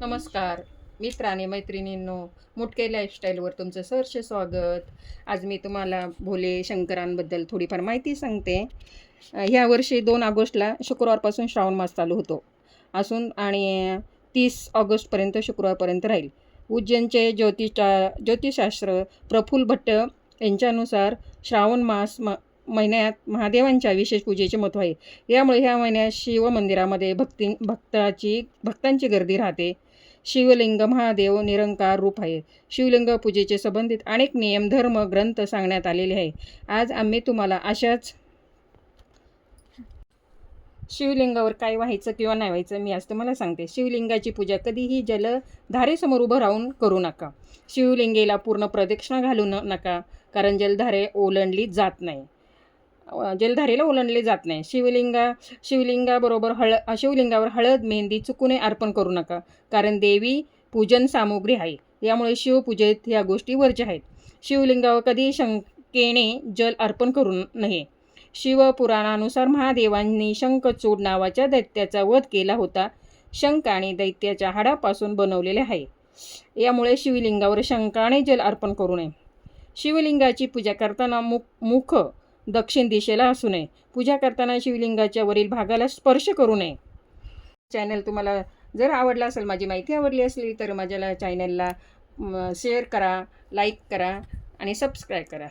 नमस्कार मित्र आणि मैत्रिणींनो, मुटके लाईफस्टाईलवर तुमचं सहर्ष स्वागत. आज मी तुम्हाला भोले शंकरांबद्दल थोडीफार माहिती सांगते. ह्या वर्षी 2 ऑगस्टला शुक्रवारपासून श्रावण मास चालू होतो असून आणि 30 ऑगस्टपर्यंत शुक्रवारपर्यंत राहील. उज्जैनचे ज्योतिषशास्त्र प्रफुल्ल भट्ट यांच्यानुसार श्रावण मास महिन्यात महादेवांच्या विशेष पूजेचे महत्त्व आहे. यामुळे ह्या महिन्यात शिवमंदिरामध्ये भक्तांची गर्दी राहते. शिवलिंग महादेव निरंकार रूप आहे. शिवलिंग पूजेचे संबंधित अनेक नियम धर्म ग्रंथ सांगण्यात आलेले आहे. आज आम्ही तुम्हाला अशाच शिवलिंगावर काय व्हायचं किंवा नाही व्हायचं मी आज तुम्हाला सांगते. शिवलिंगाची पूजा कधीही जलधारेसमोर उभं राहून करू नका. शिवलिंगेला पूर्ण प्रदक्षिणा घालू नका, कारण जलधारेला ओलांडले जात नाही. शिवलिंगावर हळद मेहंदी चुकूनही अर्पण करू नका, कारण देवी पूजन सामुग्री आहे. यामुळे शिवपूजेत ह्या गोष्टी वर्ज्य आहेत. शिवलिंगावर कधी शंकेने जल अर्पण करू नये. शिवपुराणानुसार महादेवांनी शंखचूड नावाच्या दैत्याचा वध केला होता. शंख आणि दैत्याच्या हाडापासून बनवलेले आहे. यामुळे शिवलिंगावर शंखाने जल अर्पण करू नये. शिवलिंगाची पूजा करताना मुख दक्षिण दिशेला असू नये. पूजा करताना शिवलिंगाच्या वरील भागाला स्पर्श करू नये. चॅनल तुम्हाला जर आवडला असेल, माझी माहिती आवडली असली तर माझ्या चॅनलला शेअर करा, लाईक करा आणि सबस्क्राईब करा.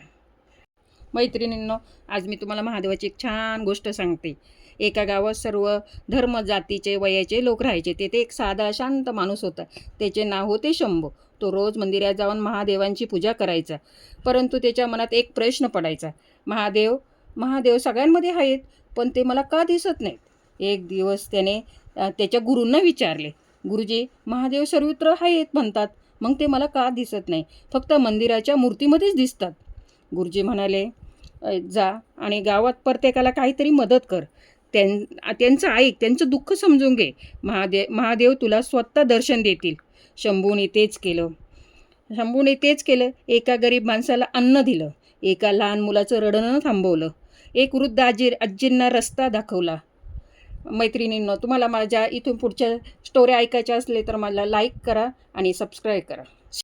मैत्रिणींनो, आज मी तुम्हाला महादेवाची एक छान गोष्ट सांगते. एका गावात सर्व धर्म जातीचे वयाचे लोक राहायचे. तेथे एक साधा शांत माणूस होता. त्याचे नाव होते शंभू. तो रोज मंदिरात जाऊन महादेवांची पूजा करायचा. परंतु त्याच्या मनात एक प्रश्न पडायचा. महादेव सगळ्यांमध्ये आहेत, पण ते मला का दिसत नाहीत? एक दिवस त्याने त्याच्या गुरूंना विचारले, गुरुजी, महादेव सर्वत्र आहेत म्हणतात, मग ते मला का दिसत नाही? फक्त मंदिराच्या मूर्तीमध्येच दिसतात. गुरुजी म्हणाले, जा आणि गावात प्रत्येकाला काहीतरी मदत कर. त्यांचं ऐक, त्यांचं दुःख समजून घे. महादेव तुला स्वतः दर्शन देतील. शंभूने तेच केलं. एका गरीब माणसाला अन्न दिलं. एका लहान मुलाचं रडणं थांबवलं. एक वृद्ध आजींना रस्ता दाखवला. मैत्रिणींनो, तुम्हाला माझ्या इथून पुढच्या स्टोरी ऐकायच्या असले तर मला लाईक करा आणि सबस्क्राईब करा.